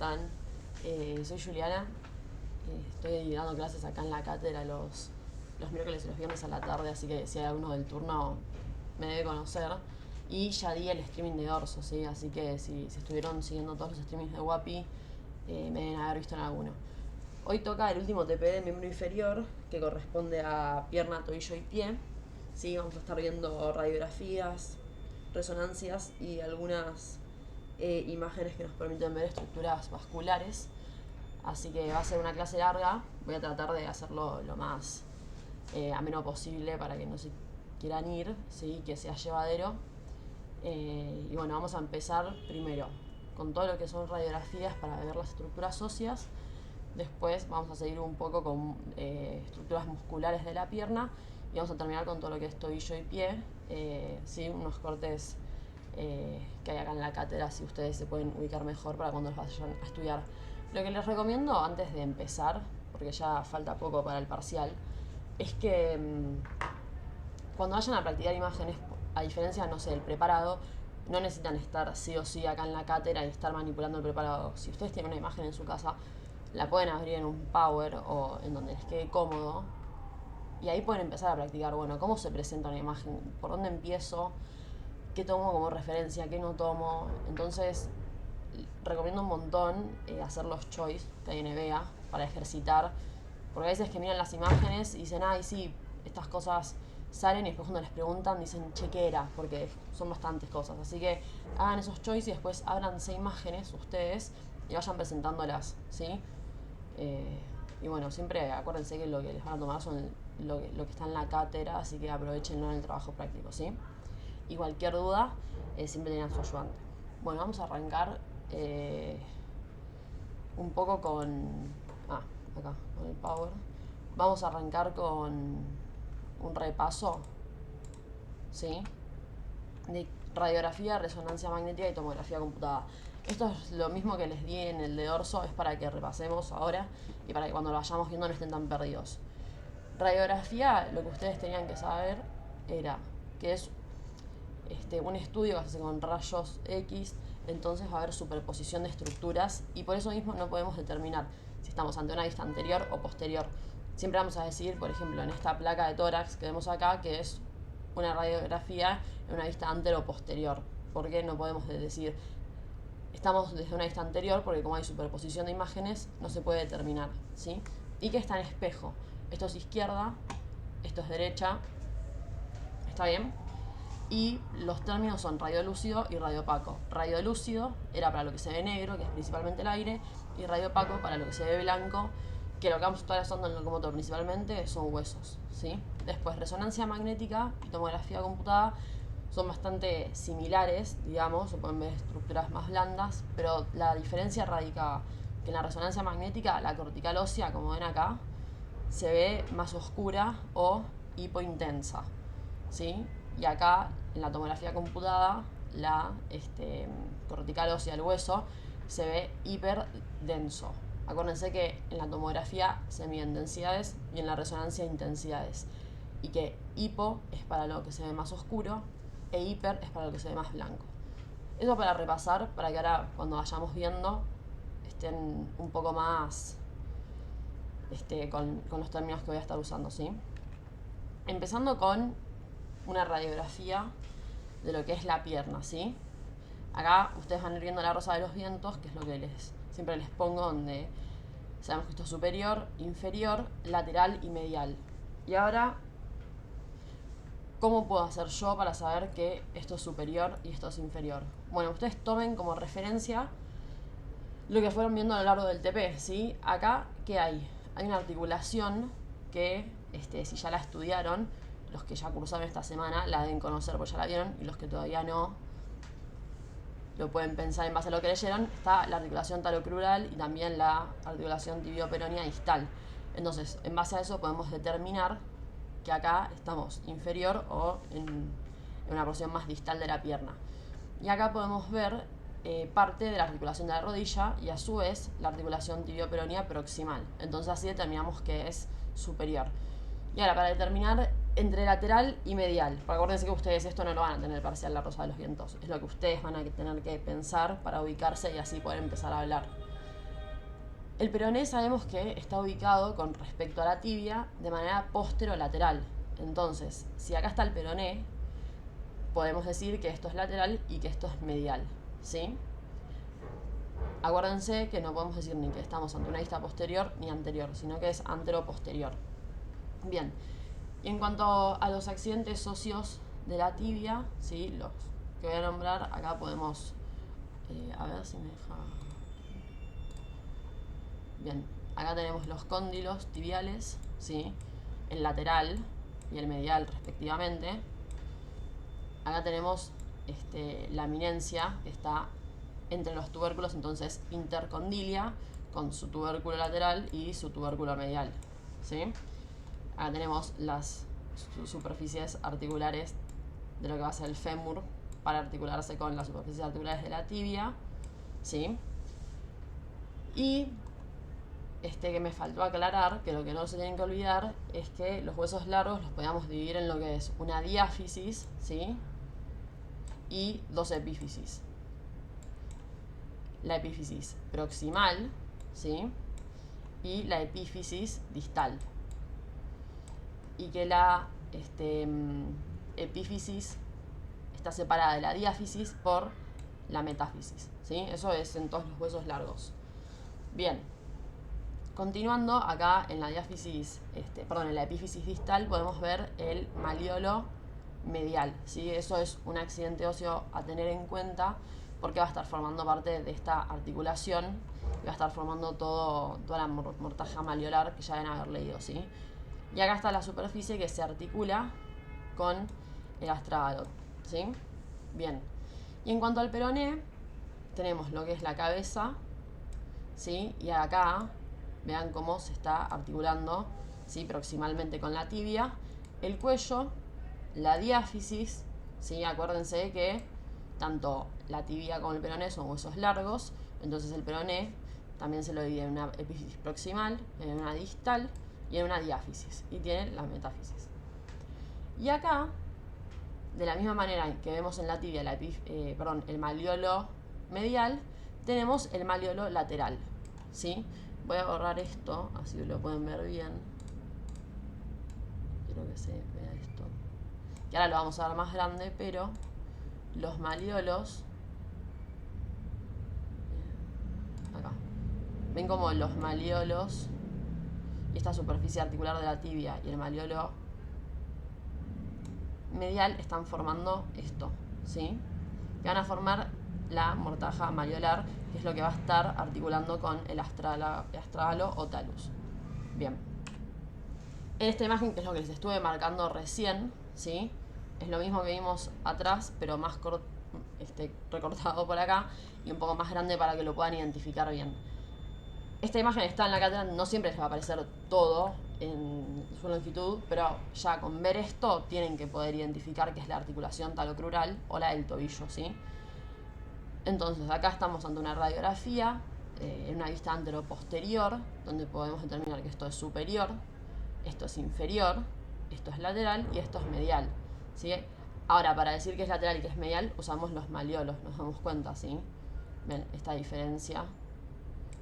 están? Soy Juliana, estoy dando clases acá en la cátedra los miércoles y los viernes a la tarde, así que si hay alguno del turno me debe conocer. Y ya di el streaming de Orso, ¿sí? Así que si estuvieron siguiendo todos los streamings de Guapi, me deben haber visto en alguno. Hoy toca el último TP de miembro inferior, que corresponde a pierna, tobillo y pie. Sí, vamos a estar viendo radiografías, resonancias y algunas imágenes que nos permiten ver estructuras vasculares. Así que va a ser una clase larga. Voy a tratar de hacerlo lo más ameno posible para que no se quieran ir, ¿sí? Que sea llevadero. Y bueno, vamos a empezar primero con todo lo que son radiografías para ver las estructuras óseas. Después vamos a seguir un poco con estructuras musculares de la pierna y vamos a terminar con todo lo que es tobillo y pie. Sí, unos cortes que hay acá en la cátedra, si ustedes se pueden ubicar mejor para cuando los vayan a estudiar. Lo que les recomiendo antes de empezar, porque ya falta poco para el parcial, es que cuando vayan a practicar imágenes, a diferencia, no sé, del preparado, no necesitan estar sí o sí acá en la cátedra y estar manipulando el preparado. Si ustedes tienen una imagen en su casa, la pueden abrir en un Power o en donde les quede cómodo. Y ahí pueden empezar a practicar, bueno, cómo se presenta una imagen, por dónde empiezo, qué tomo como referencia, qué no tomo. Entonces, recomiendo un montón hacer los choice que hay en EVEA para ejercitar. Porque a veces que miran las imágenes y dicen, ay, sí, estas cosas salen y después cuando les preguntan dicen, che, ¿qué era? Porque son bastantes cosas. Así que hagan esos choice y después ábranse imágenes ustedes y vayan presentándolas, ¿sí? Y bueno, siempre acuérdense que lo que les van a tomar son lo que está en la cátedra, así que aprovechenlo en el trabajo práctico, ¿sí? Y cualquier duda, siempre tengan su ayudante. Bueno, vamos a arrancar un poco con... acá, con el Power. Vamos a arrancar con un repaso, ¿sí? De radiografía, resonancia magnética y tomografía computada. Esto es lo mismo que les di en el de dorso, es para que repasemos ahora y para que cuando lo vayamos viendo no estén tan perdidos. Radiografía, lo que ustedes tenían que saber era que es un estudio que se hace con rayos X, entonces va a haber superposición de estructuras y por eso mismo no podemos determinar si estamos ante una vista anterior o posterior. Siempre vamos a decir, por ejemplo, en esta placa de tórax que vemos acá, que es una radiografía en una vista antero o posterior. Porque no podemos decir estamos desde una vista anterior, porque como hay superposición de imágenes, no se puede determinar, ¿sí? Y que está en espejo. Esto es izquierda, esto es derecha. ¿Está bien? Y los términos son radiolúcido y radiopaco. Radiolúcido era para lo que se ve negro, que es principalmente el aire, y radiopaco para lo que se ve blanco, que lo que vamos a estar usando en el locomotor principalmente son huesos, ¿sí? Después, resonancia magnética y tomografía computada son bastante similares, digamos, se pueden ver estructuras más blandas, pero la diferencia radica que en la resonancia magnética, la cortical ósea, como ven acá, se ve más oscura o hipointensa, ¿sí? Y acá, en la tomografía computada, la cortical ósea del hueso se ve hiperdenso. Acuérdense que en la tomografía se miden densidades y en la resonancia intensidades. Y que hipo es para lo que se ve más oscuro e hiper es para lo que se ve más blanco. Eso para repasar, para que ahora cuando vayamos viendo estén un poco más con los términos que voy a estar usando, ¿sí? Empezando con una radiografía de lo que es la pierna, ¿sí? Acá ustedes van a ir viendo la rosa de los vientos, que es lo que siempre les pongo, donde sabemos que esto es superior, inferior, lateral y medial. Y ahora, ¿cómo puedo hacer yo para saber que esto es superior y esto es inferior? Bueno, ustedes tomen como referencia lo que fueron viendo a lo largo del TP, ¿sí? Acá, ¿qué hay? Hay una articulación que, si ya la estudiaron, los que ya cursaron esta semana la deben conocer porque ya la vieron, y los que todavía no lo pueden pensar en base a lo que leyeron. Está la articulación talocrural y también la articulación tibioperonia distal. Entonces, en base a eso podemos determinar que acá estamos inferior o en una porción más distal de la pierna. Y acá podemos ver parte de la articulación de la rodilla y a su vez la articulación tibioperonia proximal. Entonces así determinamos que es superior. Y ahora, para determinar entre lateral y medial, porque acuérdense que ustedes esto no lo van a tener parcial la rosa de los vientos, es lo que ustedes van a tener que pensar para ubicarse y así poder empezar a hablar. El peroné sabemos que está ubicado con respecto a la tibia de manera posterolateral. Entonces, si acá está el peroné, podemos decir que esto es lateral y que esto es medial, ¿sí? Acuérdense que no podemos decir ni que estamos ante una vista posterior ni anterior, sino que es anteroposterior. Bien, y en cuanto a los accidentes socios de la tibia, ¿sí? Los que voy a nombrar, acá podemos... a ver si me deja... Bien, acá tenemos los cóndilos tibiales, ¿sí? El lateral y el medial respectivamente. Acá tenemos la eminencia, que está entre los tubérculos, entonces intercondilia con su tubérculo lateral y su tubérculo medial, ¿sí? Acá tenemos las superficies articulares de lo que va a ser el fémur para articularse con las superficies articulares de la tibia, ¿sí? Y que me faltó aclarar, que lo que no se tienen que olvidar es que los huesos largos los podemos dividir en lo que es una diáfisis, ¿sí? Y dos epífisis. La epífisis proximal, ¿sí? Y la epífisis distal. Y que la epífisis está separada de la diáfisis por la metáfisis, ¿sí? Eso es en todos los huesos largos. Bien. Continuando, acá en la diáfisis, en la epífisis distal podemos ver el maliolo medial, ¿sí? Eso es un accidente óseo a tener en cuenta porque va a estar formando parte de esta articulación y va a estar formando toda la mortaja maliolar que ya deben haber leído, ¿sí? Y acá está la superficie que se articula con el astrágalo, ¿sí? Bien. Y en cuanto al peroné, tenemos lo que es la cabeza, ¿sí? Y acá vean cómo se está articulando, ¿sí? Proximalmente con la tibia, el cuello, la diáfisis, ¿sí? Acuérdense que tanto la tibia como el peroné son huesos largos, entonces el peroné también se lo divide en una epífisis proximal, en una distal y en una diáfisis, y tiene la metáfisis. Y acá, de la misma manera que vemos en la tibia el maliolo medial, tenemos el maliolo lateral, ¿sí? Voy a borrar esto, así lo pueden ver bien. Quiero que se vea esto. Que ahora lo vamos a ver más grande, pero los maliolos... acá. Ven como los maliolos y esta superficie articular de la tibia y el maliolo medial están formando esto, ¿sí? Que van a formar la mortaja maliolar, que es lo que va a estar articulando con el astragalo o talus. Bien. En esta imagen, que es lo que les estuve marcando recién, ¿sí? Es lo mismo que vimos atrás, pero más recortado por acá y un poco más grande para que lo puedan identificar bien. Esta imagen está en la cátedra, no siempre les va a aparecer todo en su longitud, pero ya con ver esto tienen que poder identificar que es la articulación talocrural o la del tobillo, ¿sí? Entonces acá estamos ante una radiografía en una vista anteroposterior, donde podemos determinar que esto es superior, esto es inferior, esto es lateral y esto es medial, ¿sí? Ahora, para decir que es lateral y que es medial, usamos los maliolos, nos damos cuenta, ¿sí? Ven esta diferencia.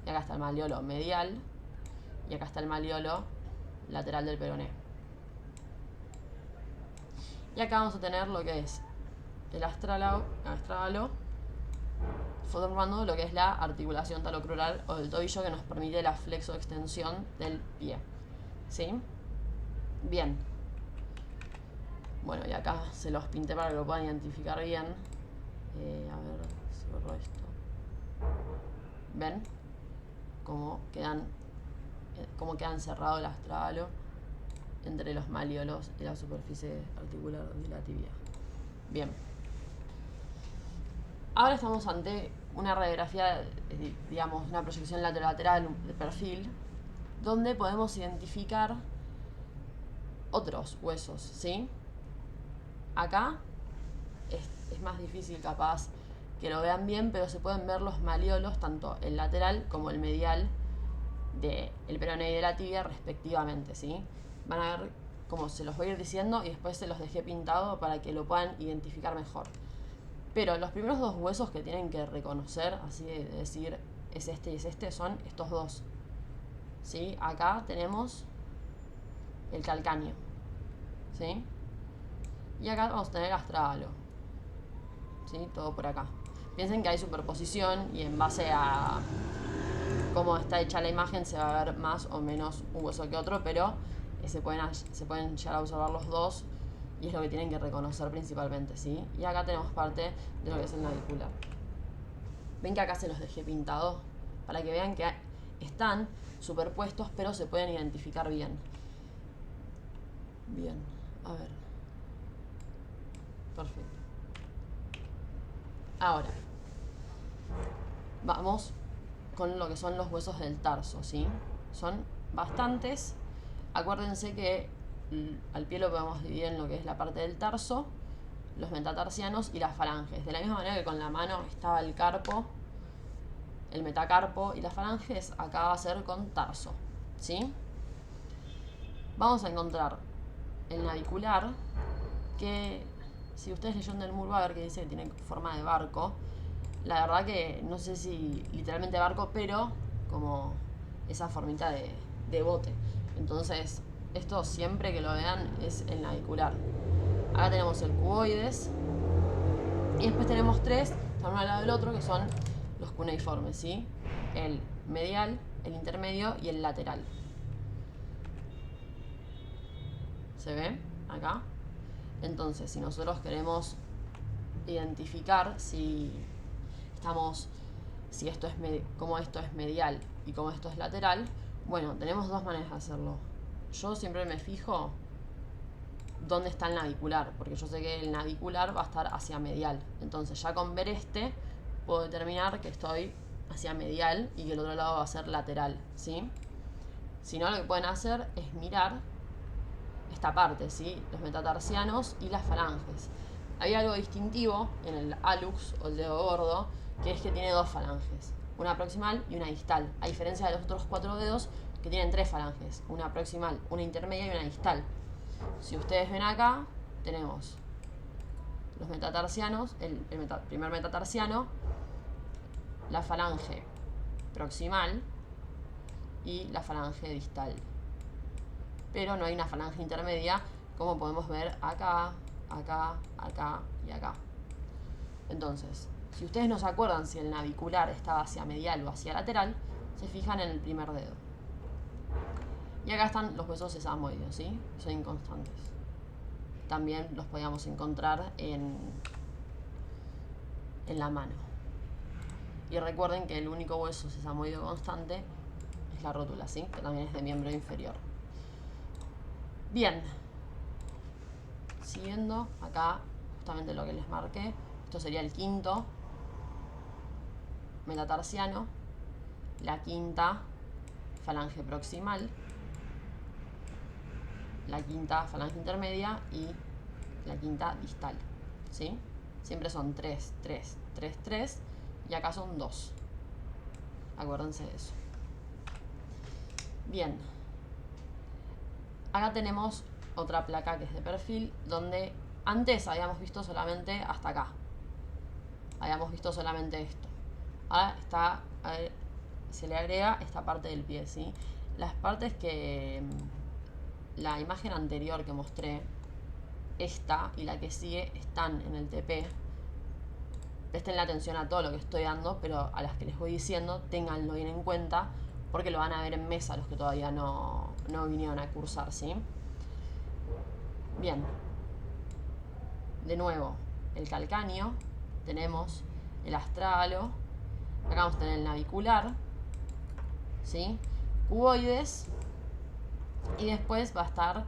Y acá está el maliolo medial y acá está el maliolo lateral del peroné. Y acá vamos a tener lo que es el astragalo, formando lo que es la articulación talocrural o del tobillo, que nos permite la flexoextensión del pie, ¿sí? Bien. Bueno, y acá se los pinté para que lo puedan identificar bien. A ver si borro esto. ¿Ven? Cómo queda encerrado el astragalo entre los maliolos y la superficie articular de la tibia. Bien. Ahora estamos ante una radiografía, digamos, una proyección lateral de perfil, donde podemos identificar otros huesos, ¿sí? Acá es más difícil capaz que lo vean bien, pero se pueden ver los maliolos, tanto el lateral como el medial del peroné y de la tibia respectivamente, ¿sí? Van a ver cómo se los voy a ir diciendo y después se los dejé pintado para que lo puedan identificar mejor. Pero los primeros dos huesos que tienen que reconocer, así de decir es este y es este, son estos dos, ¿sí? Acá tenemos el calcáneo, ¿sí? Y acá vamos a tener el astragalo, ¿sí? Todo por acá. Piensen que hay superposición y en base a cómo está hecha la imagen se va a ver más o menos un hueso que otro, pero se pueden llegar a observar los dos y es lo que tienen que reconocer principalmente, ¿sí? Y acá tenemos parte de lo que es el navicular. Ven que acá se los dejé pintados para que vean que están superpuestos, pero se pueden identificar bien. Bien, a ver. Perfecto. Ahora, vamos con lo que son los huesos del tarso, ¿sí? Son bastantes. Acuérdense que al pie lo podemos dividir en lo que es la parte del tarso, los metatarsianos y las falanges. De la misma manera que con la mano estaba el carpo, el metacarpo y las falanges, acá va a ser con tarso, ¿sí? Vamos a encontrar el navicular, que si ustedes leyeron del muro va a ver que dice que tiene forma de barco. La verdad que no sé si literalmente barco, pero como esa formita de bote. Entonces, esto siempre que lo vean es el navicular. Acá tenemos el cuboides. Y después tenemos tres, están uno al lado del otro, que son los cuneiformes, ¿sí? El medial, el intermedio y el lateral. ¿Se ve? Acá. Entonces, si nosotros queremos identificar si esto es cómo esto es medial y cómo esto es lateral, bueno, tenemos dos maneras de hacerlo. Yo siempre me fijo dónde está el navicular, porque yo sé que el navicular va a estar hacia medial. Entonces ya con ver este puedo determinar que estoy hacia medial y que el otro lado va a ser lateral, ¿sí? Si no, lo que pueden hacer es mirar esta parte, ¿sí? Los metatarsianos y las falanges. Hay algo distintivo en el hallux o el dedo gordo, que es que tiene dos falanges, una proximal y una distal, a diferencia de los otros 4 dedos que tienen 3 falanges, una proximal, una intermedia y una distal. Si ustedes ven acá, tenemos los metatarsianos, el primer metatarsiano, la falange proximal y la falange distal. Pero no hay una falange intermedia, como podemos ver acá, acá, acá y acá. Entonces, si ustedes no se acuerdan si el navicular estaba hacia medial o hacia lateral, se fijan en el primer dedo. Y acá están los huesos sesamoideos, ¿sí? Son inconstantes. También los podíamos encontrar en la mano. Y recuerden que el único hueso sesamoideo constante es la rótula, ¿sí? Que también es de miembro inferior. Bien. Siguiendo acá, justamente lo que les marqué. Esto sería el quinto metatarsiano, la quinta falange proximal, la quinta falange intermedia y la quinta distal, ¿sí? Siempre son 3, 3, 3, 3 y acá son 2. Acuérdense de eso. Bien. Acá tenemos otra placa que es de perfil, donde antes habíamos visto solamente hasta acá. Habíamos visto solamente esto. Ahora se le agrega esta parte del pie, ¿sí? Las partes que la imagen anterior que mostré, esta y la que sigue están en el TP. Presten la atención a todo lo que estoy dando, pero a las que les voy diciendo, ténganlo bien en cuenta, porque lo van a ver en mesa los que todavía no vinieron a cursar, ¿sí? Bien. De nuevo, el calcáneo, tenemos el astragalo, acá vamos a tener el navicular, ¿sí? Cuboides, y después va a estar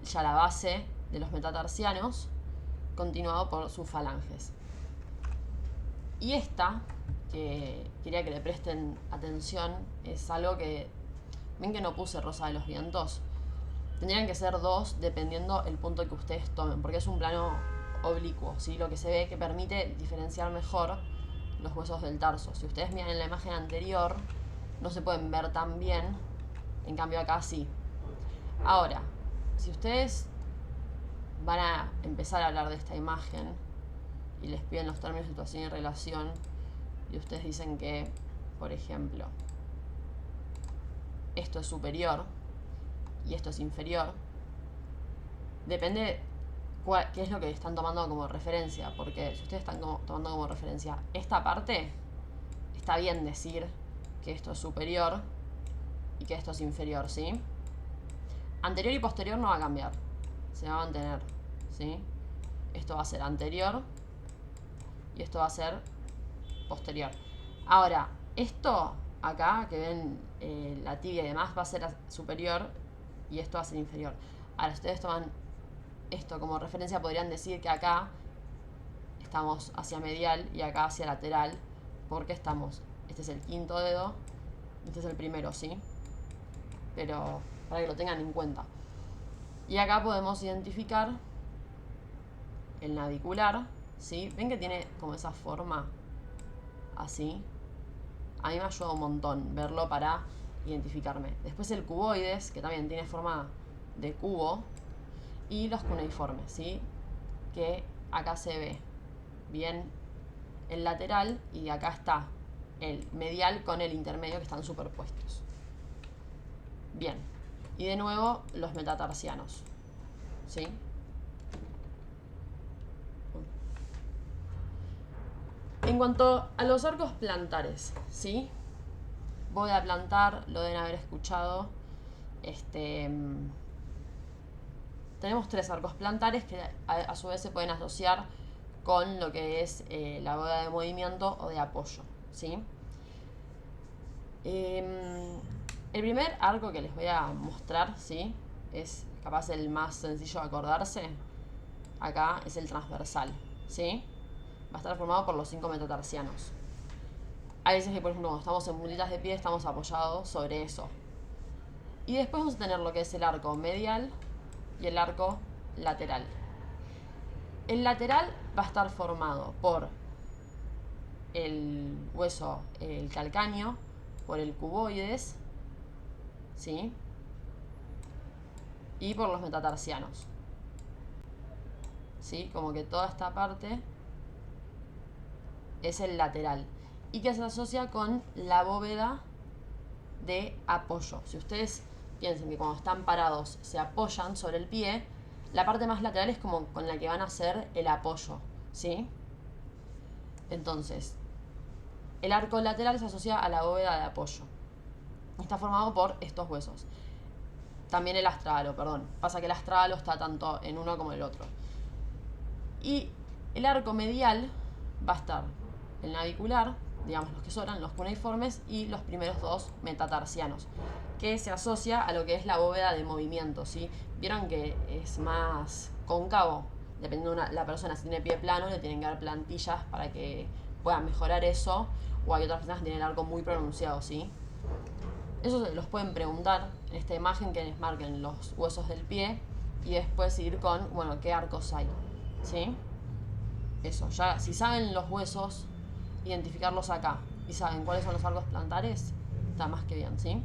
ya la base de los metatarsianos, continuado por sus falanges. Y esta, que quería que le presten atención, es algo que... Ven que no puse rosa de los vientos. Tendrían que ser 2 dependiendo el punto que ustedes tomen, porque es un plano oblicuo, ¿sí? Lo que se ve que permite diferenciar mejor los huesos del tarso. Si ustedes miran en la imagen anterior, no se pueden ver tan bien, en cambio acá sí. Ahora, si ustedes van a empezar a hablar de esta imagen y les piden los términos de situación y relación, y ustedes dicen que, por ejemplo, esto es superior y esto es inferior, depende qué es lo que están tomando como referencia. Porque si ustedes están tomando como referencia esta parte, está bien decir que esto es superior y que esto es inferior, ¿sí? Anterior y posterior no va a cambiar, se va a mantener, ¿sí? Esto va a ser anterior y esto va a ser posterior. Ahora, esto acá, que ven la tibia y demás, va a ser superior y esto va a ser inferior. Ahora, si ustedes toman esto como referencia, podrían decir que acá estamos hacia medial y acá hacia lateral, porque estamos, este es el quinto dedo, este es el primero, ¿sí? Pero para que lo tengan en cuenta. Y acá podemos identificar el navicular, ¿sí? ¿Ven que tiene como esa forma así? A mí me ayuda un montón verlo para identificarme. Después el cuboides, que también tiene forma de cubo. Y los cuneiformes, ¿sí? Que acá se ve bien el lateral y acá está el medial con el intermedio, que están superpuestos. Bien. Y de nuevo los metatarsianos, ¿sí? En cuanto a los arcos plantares, ¿sí? Voy a plantar, lo deben haber escuchado. Tenemos 3 arcos plantares que a su vez se pueden asociar con lo que es la bóveda de movimiento o de apoyo, ¿sí? El primer arco que les voy a mostrar, ¿sí? Es capaz el más sencillo de acordarse. Acá es el transversal, ¿sí? Va a estar formado por los 5 metatarsianos. Hay veces que, por ejemplo, cuando estamos en muletas de pie, estamos apoyados sobre eso. Y después vamos a tener lo que es el arco medial y el arco lateral. El lateral va a estar formado por el hueso, el calcáneo, por el cuboides, ¿sí? Y por los metatarsianos, ¿sí? Como que toda esta parte es el lateral y que se asocia con la bóveda de apoyo. Si ustedes piensen que cuando están parados se apoyan sobre el pie, la parte más lateral es como con la que van a hacer el apoyo, ¿sí? Entonces, el arco lateral se asocia a la bóveda de apoyo. Está formado por estos huesos. También el astragalo, perdón. Pasa que el astragalo está tanto en uno como en el otro. Y el arco medial va a estar el navicular, digamos los que sobran, los cuneiformes, y los primeros 2 metatarsianos, que se asocia a lo que es la bóveda de movimiento, ¿sí? Vieron que es más cóncavo, dependiendo de la persona. Si tiene pie plano, le tienen que dar plantillas para que puedan mejorar eso, o hay otras personas que tienen el arco muy pronunciado, ¿sí? Eso se los pueden preguntar en esta imagen, que les marquen los huesos del pie y después ir con, bueno, qué arcos hay, ¿sí? Eso, ya si saben los huesos, identificarlos acá y saben cuáles son los arcos plantares, está más que bien, ¿sí?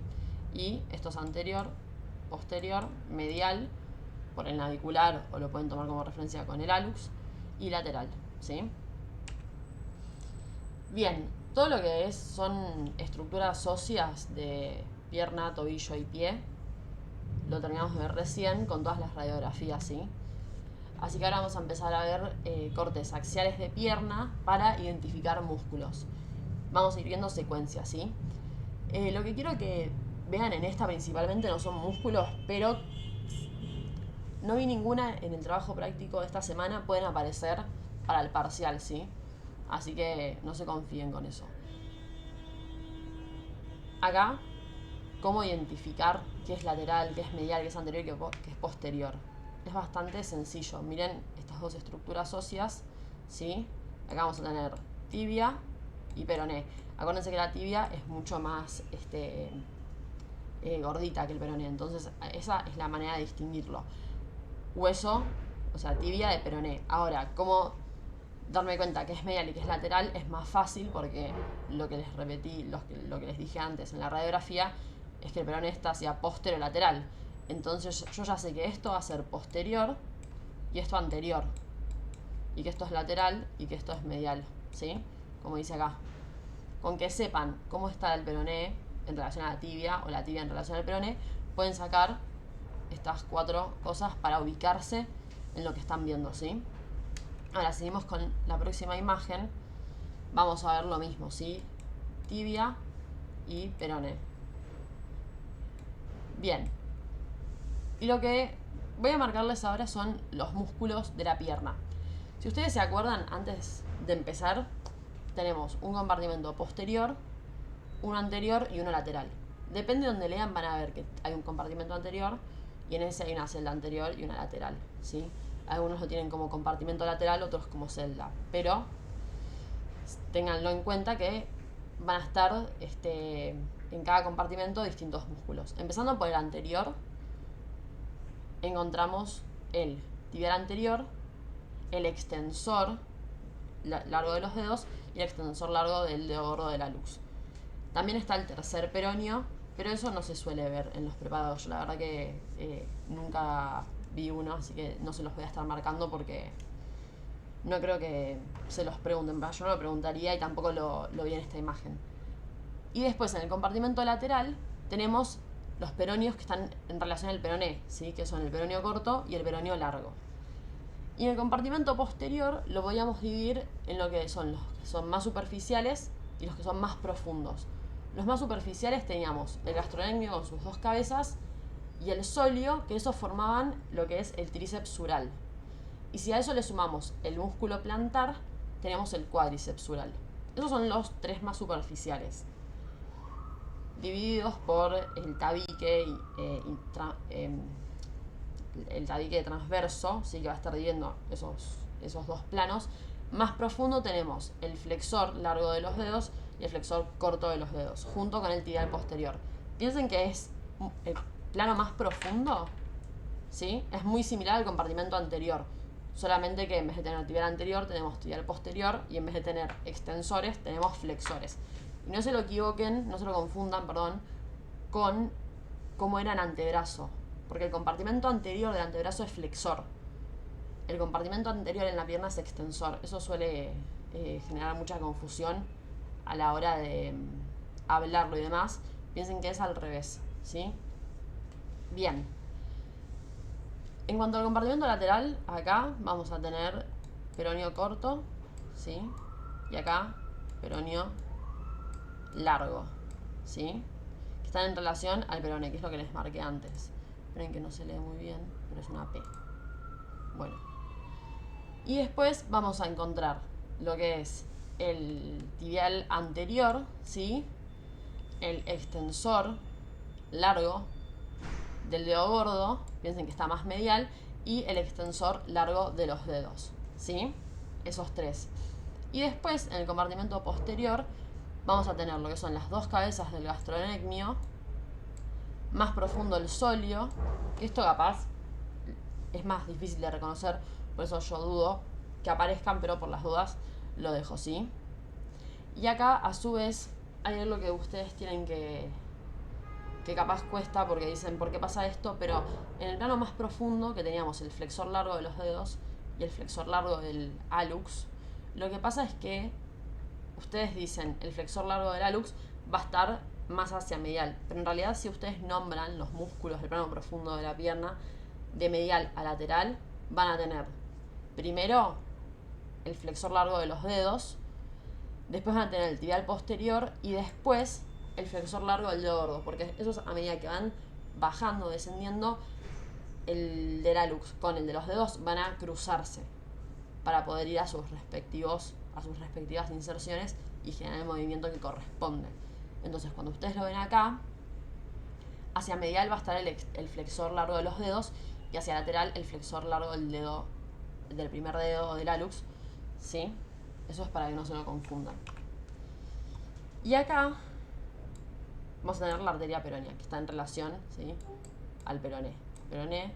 Y esto es anterior, posterior, medial, por el navicular, o lo pueden tomar como referencia con el hallux, y lateral, ¿sí? Bien, todo lo que son estructuras óseas de pierna, tobillo y pie, lo terminamos de ver recién con todas las radiografías, ¿sí? Así que ahora vamos a empezar a ver cortes axiales de pierna para identificar músculos. Vamos a ir viendo secuencias, ¿sí? Lo que quiero que vean en esta principalmente no son músculos, pero no vi ninguna en el trabajo práctico de esta semana, pueden aparecer para el parcial, ¿sí? Así que no se confíen con eso. Acá, cómo identificar qué es lateral, qué es medial, qué es anterior y qué es posterior. Es bastante sencillo. Miren estas 2 estructuras óseas, ¿sí? Acá vamos a tener tibia y peroné. Acuérdense que la tibia es mucho más gordita que el peroné. Entonces, esa es la manera de distinguirlo. Hueso, o sea, tibia de peroné. Ahora, ¿cómo darme cuenta que es medial y que es lateral? Es más fácil porque lo que les repetí, lo que les dije antes en la radiografía, es que el peroné está hacia posterolateral. Entonces yo ya sé que esto va a ser posterior y esto anterior, y que esto es lateral y que esto es medial, ¿sí? Como dice acá. Con que sepan cómo está el peroné, en relación a la tibia o la tibia en relación al peroné, pueden sacar estas 4 cosas para ubicarse en lo que están viendo, ¿sí? Ahora seguimos con la próxima imagen. Vamos a ver lo mismo, ¿sí? Tibia y peroné. Bien. Y lo que voy a marcarles ahora son los músculos de la pierna. Si ustedes se acuerdan, antes de empezar, tenemos un compartimento posterior, uno anterior y uno lateral. Depende de donde lean, van a ver que hay un compartimento anterior y en ese hay una celda anterior y una lateral, ¿sí? Algunos lo tienen como compartimento lateral, otros como celda. Pero ténganlo en cuenta que van a estar en cada compartimento distintos músculos. Empezando por el anterior, encontramos el tibial anterior, el extensor largo de los dedos y el extensor largo del dedo gordo de la luz. También está el tercer peroneo, pero eso no se suele ver en los preparados. Yo la verdad que nunca vi uno, así que no se los voy a estar marcando porque no creo que se los pregunten. Yo no lo preguntaría y tampoco lo vi en esta imagen. Y después en el compartimento lateral tenemos los peroneos que están en relación al peroné, ¿sí? Que son el peroneo corto y el peroneo largo. Y en el compartimento posterior lo podíamos dividir en lo que son los que son más superficiales y los que son más profundos. Los más superficiales teníamos el gastrocnemio con sus 2 cabezas y el sóleo, que esos formaban lo que es el tríceps sural. Y si a eso le sumamos el músculo plantar, tenemos el cuádriceps sural. Esos son los 3 más superficiales, divididos por el tabique el tabique transverso, sí, que va a estar dividiendo esos 2 planos. Más profundo tenemos el flexor largo de los dedos y el flexor corto de los dedos, junto con el tibial posterior. Piensen que es el plano más profundo, ¿sí? Es muy similar al compartimento anterior, solamente que en vez de tener tibial anterior tenemos tibial posterior y en vez de tener extensores tenemos flexores. Y no se lo equivoquen, no se lo confundan, perdón, con cómo era en antebrazo, porque el compartimento anterior del antebrazo es flexor. El compartimento anterior en la pierna es extensor. Eso suele generar mucha confusión a la hora de hablarlo y demás. Piensen que es al revés, ¿sí? Bien. En cuanto al compartimento lateral, acá vamos a tener peroneo corto, ¿sí? Y acá peroneo largo, ¿sí? Que están en relación al peroné, que es lo que les marqué antes. Esperen que no se lee muy bien, pero es una P. Bueno. Y después vamos a encontrar lo que es el tibial anterior, ¿sí? El extensor largo del dedo gordo, piensen que está más medial, y el extensor largo de los dedos, ¿sí? Esos 3. Y después, en el compartimento posterior, vamos a tener lo que son las 2 cabezas del gastrocnemio, más profundo el sóleo, que esto capaz es más difícil de reconocer, por eso yo dudo que aparezcan, pero por las dudas lo dejo, ¿sí? Y acá, a su vez, hay algo que ustedes tienen que capaz cuesta porque dicen, ¿por qué pasa esto? Pero en el plano más profundo, que teníamos el flexor largo de los dedos y el flexor largo del hallux, lo que pasa es que ustedes dicen, el flexor largo del hallux va a estar más hacia medial, pero en realidad si ustedes nombran los músculos del plano profundo de la pierna, de medial a lateral, van a tener primero el flexor largo de los dedos, después van a tener el tibial posterior y después el flexor largo del dedo gordo, porque esos a medida que van bajando, descendiendo, el del hallux con el de los dedos van a cruzarse para poder ir a sus respectivas inserciones y generar el movimiento que corresponde. Entonces, cuando ustedes lo ven acá, hacia medial va a estar el flexor largo de los dedos y hacia lateral el flexor largo del primer dedo del hallux, ¿sí? Eso es para que no se lo confundan. Y acá vamos a tener la arteria peronea, que está en relación, ¿sí?, al peroné. Peroné,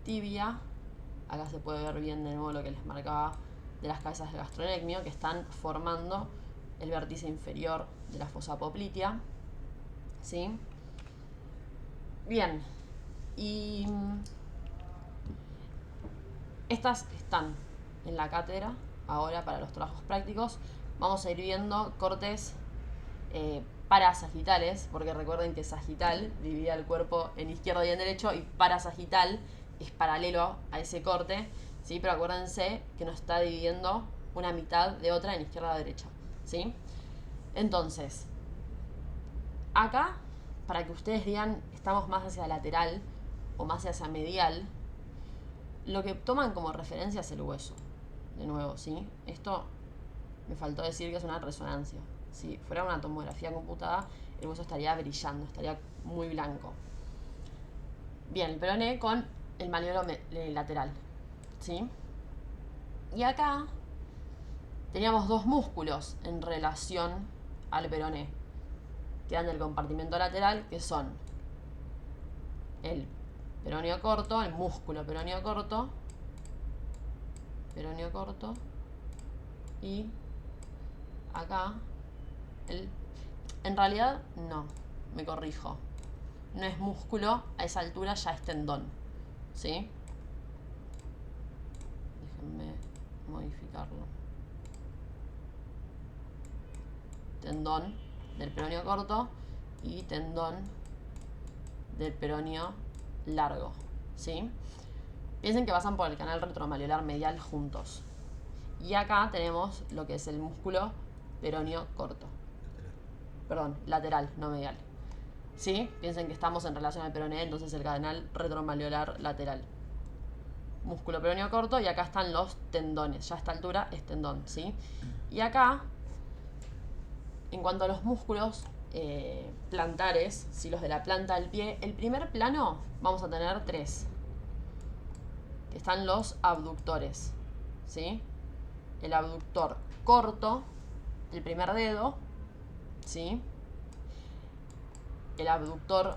tibia. Acá se puede ver bien de nuevo lo que les marcaba de las cabezas del gastrocnemio, que están formando el vértice inferior de la fosa poplitea, ¿sí? Bien. Y estas están en la cátedra. Ahora, para los trabajos prácticos, vamos a ir viendo cortes parasagitales, porque recuerden que sagital dividía el cuerpo en izquierdo y en derecho, y parasagital es paralelo a ese corte, ¿sí? Pero acuérdense que nos está dividiendo una mitad de otra en izquierda a derecha, ¿sí? Entonces, acá, para que ustedes digan estamos más hacia lateral o más hacia medial, lo que toman como referencia es el hueso. De nuevo, ¿sí? Esto me faltó decir que es una resonancia. Si fuera una tomografía computada, el hueso estaría brillando, estaría muy blanco. Bien, el peroné con el maniobro lateral, ¿sí? Y acá teníamos dos músculos en relación al peroné, que dan del compartimento lateral, que son el peroneo corto, el músculo peroneo corto, y acá en realidad no, me corrijo, no es músculo, a esa altura ya es tendón, ¿sí? Déjenme modificarlo. Tendón del peroneo corto y tendón del peroneo largo, ¿sí? Piensen que pasan por el canal retromalleolar medial juntos. Y acá tenemos lo que es el músculo peroneo corto. Perdón, lateral, no medial. ¿Sí? Piensen que estamos en relación al peroné, entonces el canal retromalleolar lateral. Músculo peroneo corto, y acá están los tendones. Ya a esta altura es tendón, ¿sí? Y acá, en cuanto a los músculos plantares, ¿sí? Los de la planta del pie, el primer plano vamos a tener tres. Que están los abductores, ¿sí? El abductor corto del primer dedo, ¿sí? El abductor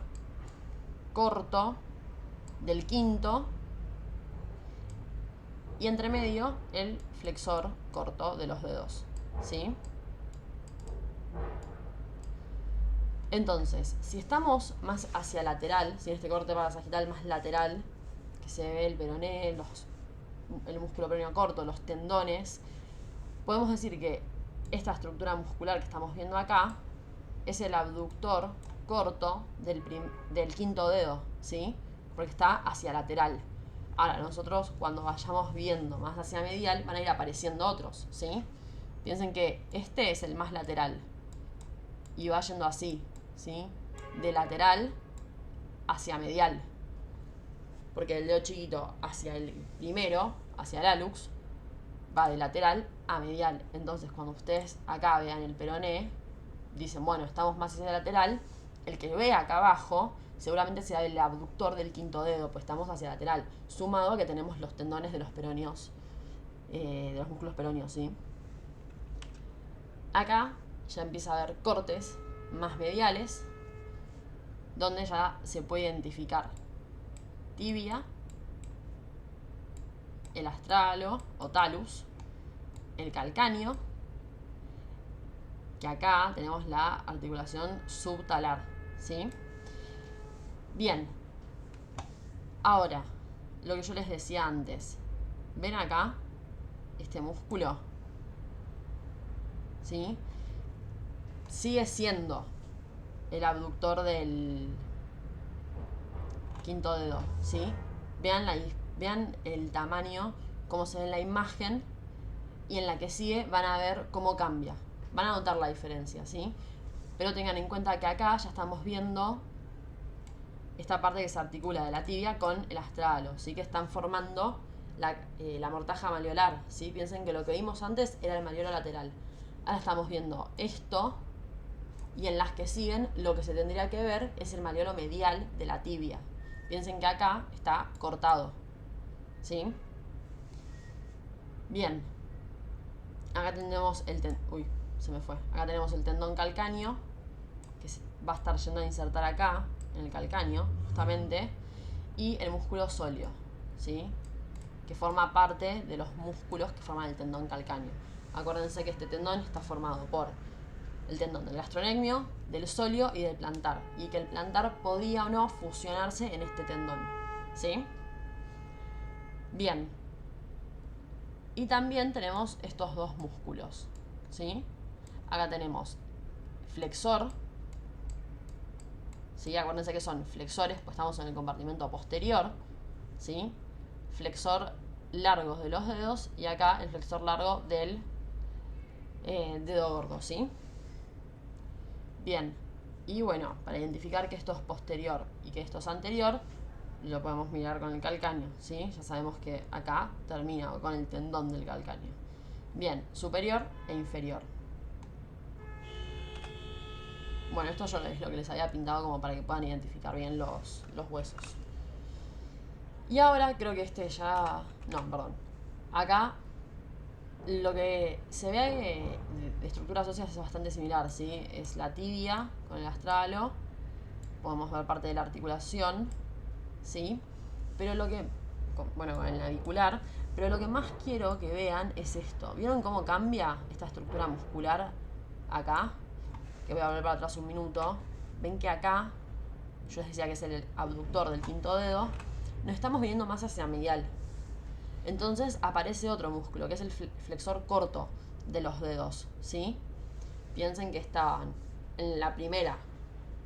corto del quinto, y entre medio el flexor corto de los dedos, ¿sí? Entonces, si estamos más hacia lateral, si en este corte parasagital más lateral, que se ve el peroné, el músculo peroneo corto, los tendones, podemos decir que esta estructura muscular que estamos viendo acá es el abductor corto del quinto dedo, ¿sí? Porque está hacia lateral. Ahora, nosotros cuando vayamos viendo más hacia medial van a ir apareciendo otros, ¿sí? Piensen que este es el más lateral y va yendo así, ¿sí? De lateral hacia medial. Porque el dedo chiquito hacia el primero, hacia el hallux, va de lateral a medial. Entonces, cuando ustedes acá vean el peroné, dicen, bueno, estamos más hacia el lateral. El que ve acá abajo seguramente sea el abductor del quinto dedo, pues estamos hacia lateral. Sumado a que tenemos los tendones de los peroneos, de los músculos peroneos, ¿sí? Acá ya empieza a haber cortes más mediales, donde ya se puede identificar tibia, el astralo o talus, el calcáneo, que acá tenemos la articulación subtalar, ¿sí? Bien, ahora, lo que yo les decía antes, ¿ven acá este músculo? ¿Sí? Sigue siendo el abductor del quinto dedo, ¿sí? Vean el tamaño, cómo se ve en la imagen, y en la que sigue van a ver cómo cambia. Van a notar la diferencia, ¿sí? Pero tengan en cuenta que acá ya estamos viendo esta parte que se articula de la tibia con el astralo, ¿sí? Que están formando la mortaja malleolar, ¿sí? Piensen que lo que vimos antes era el malleolo lateral. Ahora estamos viendo esto, y en las que siguen lo que se tendría que ver es el malleolo medial de la tibia. Piensen que acá está cortado, ¿sí? Bien. Acá tenemos Acá tenemos el tendón calcáneo, que va a estar yendo a insertar acá, en el calcáneo, justamente, y el músculo sóleo, ¿sí? Que forma parte de los músculos que forman el tendón calcáneo. Acuérdense que este tendón está formado por el tendón del gastrocnemio, del sóleo y del plantar, y que el plantar podía o no fusionarse en este tendón, ¿sí? Bien. Y también tenemos estos dos músculos, ¿sí? Acá tenemos flexor ¿sí? Acuérdense que son flexores, pues estamos en el compartimento posterior, ¿sí? Flexor largo de los dedos y acá el flexor largo del dedo gordo, ¿sí? Bien, y bueno, para identificar que esto es posterior y que esto es anterior, lo podemos mirar con el calcáneo, ¿sí? Ya sabemos que acá termina con el tendón del calcáneo. Bien, superior e inferior. Bueno, esto yo es lo que les había pintado como para que puedan identificar bien los huesos. Y ahora creo que este ya... No, perdón. Acá lo que se ve de estructuras óseas es bastante similar, ¿sí? Es la tibia con el astralo. Podemos ver parte de la articulación, ¿sí? Pero lo que... Bueno, con el navicular. Pero lo que más quiero que vean es esto. ¿Vieron cómo cambia esta estructura muscular acá? Que voy a volver para atrás un minuto. Ven que acá, yo les decía que es el abductor del quinto dedo, nos estamos viniendo más hacia medial. Entonces aparece otro músculo, que es el flexor corto de los dedos, ¿sí? Piensen que estaban en la primera,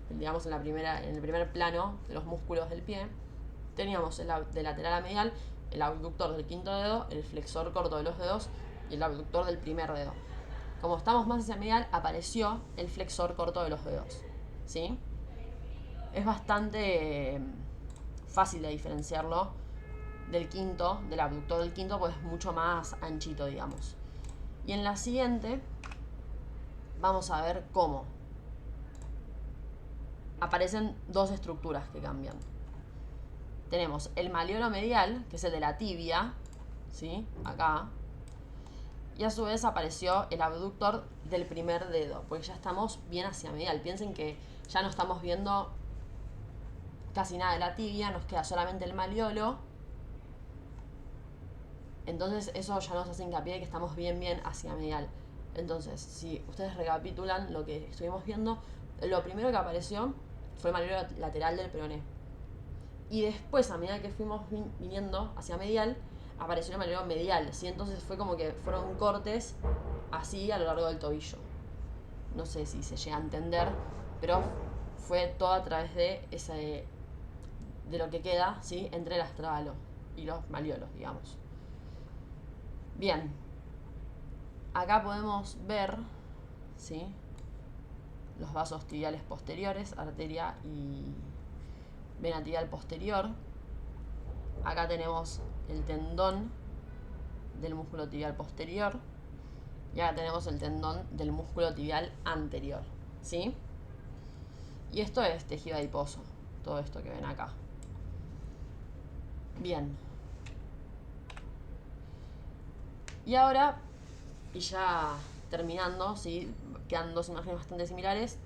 digamos en el primer plano de los músculos del pie. Teníamos de lateral a medial el abductor del quinto dedo, el flexor corto de los dedos y el abductor del primer dedo. Como estamos más hacia medial, apareció el flexor corto de los dedos, ¿sí? Es bastante fácil de diferenciarlo del quinto, del abductor del quinto, pues es mucho más anchito, digamos. Y en la siguiente vamos a ver cómo aparecen dos estructuras que cambian. Tenemos el maleolo medial, que es el de la tibia, ¿sí? Acá. Y a su vez apareció el abductor del primer dedo, porque ya estamos bien hacia medial. Piensen que ya no estamos viendo casi nada de la tibia, nos queda solamente el maleolo. Entonces eso ya nos hace hincapié de que estamos bien hacia medial. Entonces, si ustedes recapitulan lo que estuvimos viendo, lo primero que apareció fue el maleolo lateral del peroné. Y después, a medida que fuimos viniendo hacia medial, apareció el maleolo medial, ¿sí? Entonces fue como que fueron cortes así a lo largo del tobillo. No sé si se llega a entender, pero fue todo a través de ese, de lo que queda, ¿sí? Entre el astralo y los maleolos, digamos. Bien, acá podemos ver, ¿sí? Los vasos tibiales posteriores, arteria y vena tibial posterior. Acá tenemos el tendón del músculo tibial posterior. Y acá tenemos el tendón del músculo tibial anterior, ¿sí? Y esto es tejido adiposo, todo esto que ven acá. Bien. Y ahora, y ya terminando, ¿sí? Quedan dos imágenes bastante similares.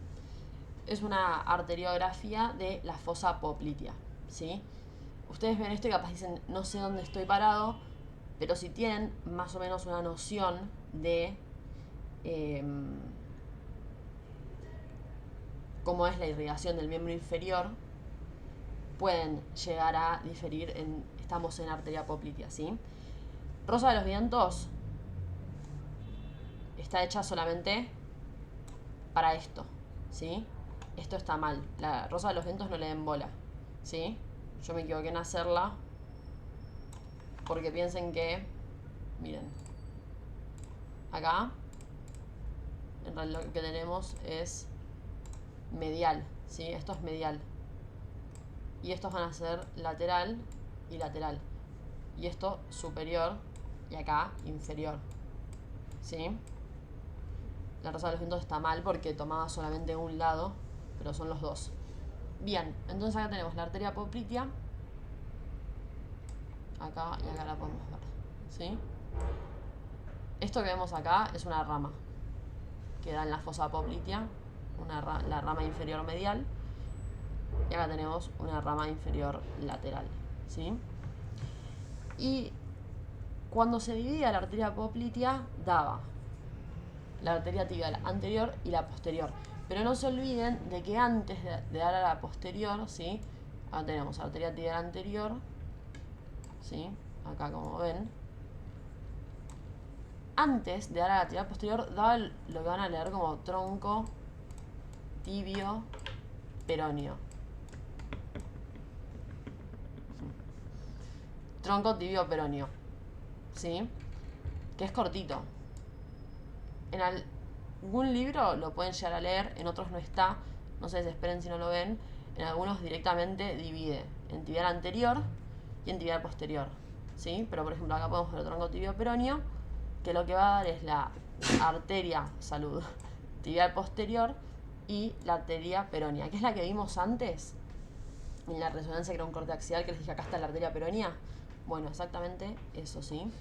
Es una arteriografía de la fosa poplitea, ¿sí? Ustedes ven esto y capaz dicen, no sé dónde estoy parado, pero si tienen más o menos una noción de cómo es la irrigación del miembro inferior, pueden llegar a diferir en, estamos en arteria poplitea, ¿sí? Rosa de los Vientos está hecha solamente para esto, ¿sí? Esto está mal. La Rosa de los Vientos no le den bola, ¿sí? Yo me equivoqué en hacerla porque piensen que, miren, acá en realidad lo que tenemos es medial, ¿sí? Esto es medial. Y estos van a ser lateral y lateral. Y esto superior y acá inferior, ¿sí? La Rosa de los Vientos está mal porque tomaba solamente un lado, pero son los dos. Bien, entonces acá tenemos la arteria poplitea. Acá y acá la podemos ver, ¿sí? Esto que vemos acá es una rama que da en la fosa poplitea, la rama inferior medial. Y acá tenemos una rama inferior lateral, ¿sí? Y cuando se dividía la arteria poplitea, daba la arteria tibial anterior y la posterior. Pero no se olviden de que antes de dar a la posterior, ¿sí? Acá tenemos arteria tibial anterior, ¿sí? Acá como ven. Antes de dar a la tibial posterior, daba lo que van a leer como tronco tibio peroneo, tronco tibio peroneo, ¿sí? Que es cortito. En algún libro lo pueden llegar a leer, en otros no está, no se desesperen si no lo ven. En algunos directamente divide en tibial anterior y en tibial posterior, ¿sí? Pero por ejemplo acá podemos ver el tronco tibio peroneo, que lo que va a dar es la arteria, salud, tibial posterior y la arteria peronea, que es la que vimos antes en la resonancia, que era un corte axial, que les dije acá está la arteria peronea. Bueno, exactamente eso, ¿sí?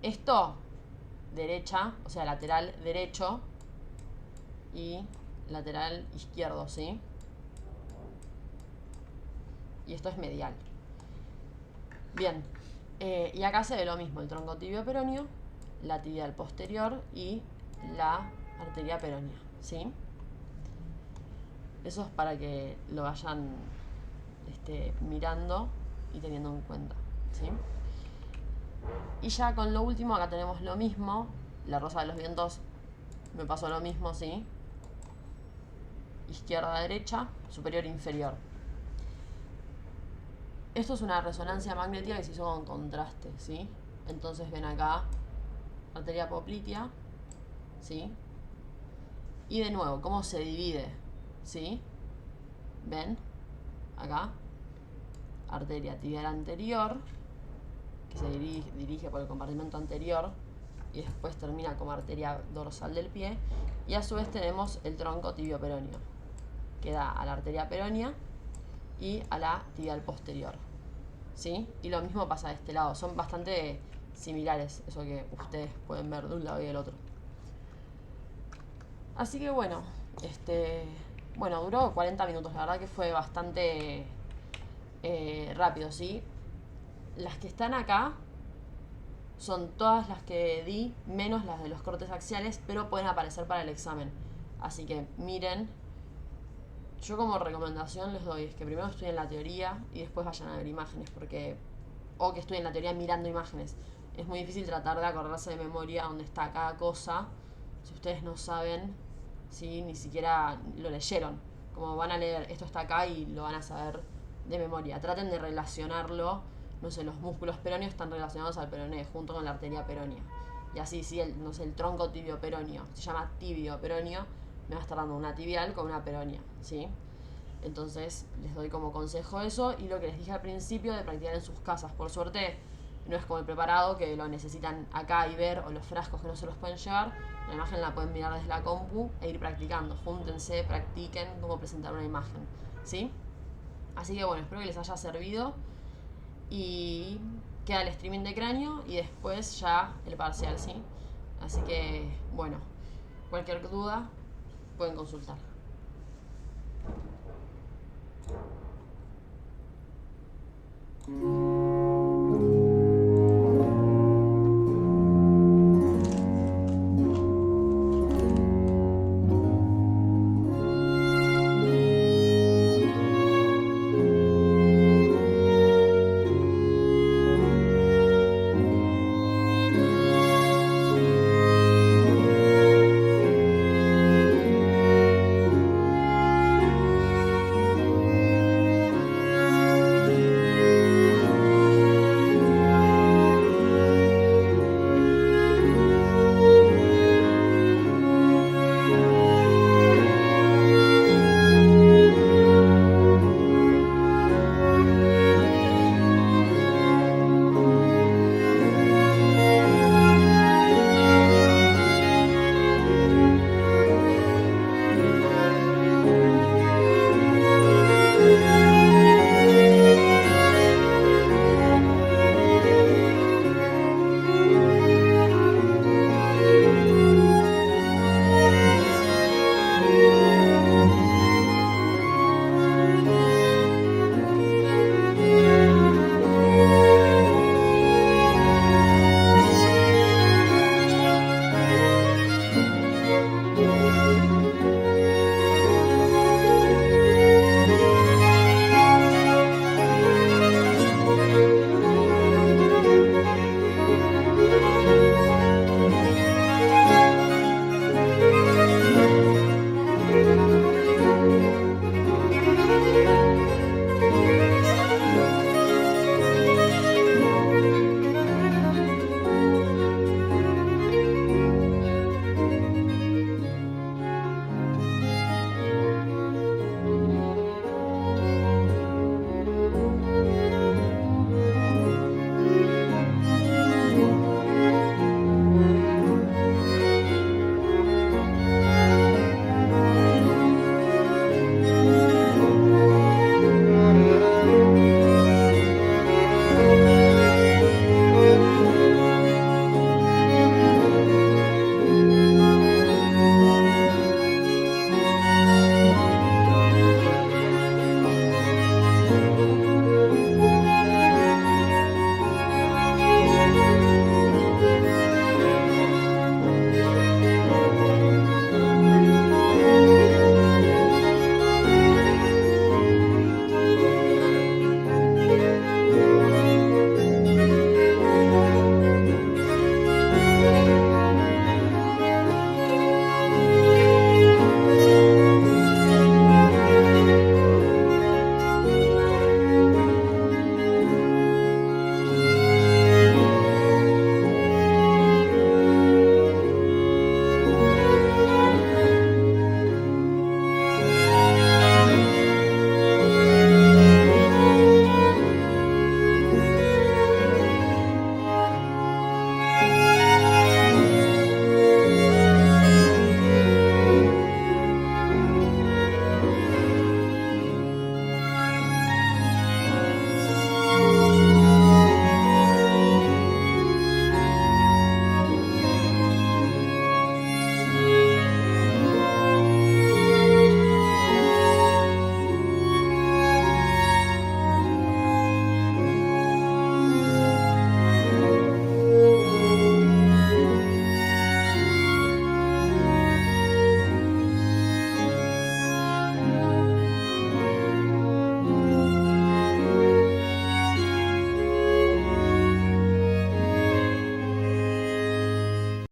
Esto, derecha, o sea, lateral derecho y lateral izquierdo, ¿sí? Y esto es medial. Bien, y acá se ve lo mismo, el tronco tibio peroneo, la tibial posterior y la arteria peronea, ¿sí? Eso es para que lo vayan mirando y teniendo en cuenta, ¿sí? Y ya con lo último, acá tenemos lo mismo. La rosa de los vientos me pasó lo mismo, ¿sí? Izquierda, derecha, superior, inferior. Esto es una resonancia magnética que se hizo con contraste, ¿sí? Entonces ven acá, arteria poplitea, ¿sí? Y de nuevo, ¿cómo se divide? ¿Sí? ¿Ven? Acá, arteria tibial anterior, que se dirige por el compartimento anterior y después termina como arteria dorsal del pie. Y a su vez tenemos el tronco tibio peroneo, que da a la arteria peronea y a la tibial posterior, ¿sí? Y lo mismo pasa de este lado, son bastante similares, eso que ustedes pueden ver de un lado y del otro. Así que bueno, bueno, duró 40 minutos, la verdad que fue bastante rápido, ¿sí? Las que están acá son todas las que di, menos las de los cortes axiales, pero pueden aparecer para el examen. Así que miren, yo como recomendación les doy es que primero estudien la teoría y después vayan a ver imágenes, porque o que estudien la teoría mirando imágenes. Es muy difícil tratar de acordarse de memoria dónde está cada cosa si ustedes no saben, si ni siquiera lo leyeron. Como van a leer, esto está acá y lo van a saber de memoria. Traten de relacionarlo, no sé, los músculos peroneos están relacionados al peroné junto con la arteria peronea. Y así, si no sé, el tronco tibio peroneo se llama tibio peroneo, me va a estar dando una tibial con una peronea, ¿sí? Entonces les doy como consejo eso y lo que les dije al principio de practicar en sus casas. Por suerte no es como el preparado que lo necesitan acá y ver, o los frascos que no se los pueden llevar. La imagen la pueden mirar desde la compu e ir practicando. Júntense, practiquen cómo presentar una imagen, ¿sí? Así que bueno, espero que les haya servido y queda el streaming de cráneo y después ya el parcial, ¿sí? Así que bueno, cualquier duda pueden consultar.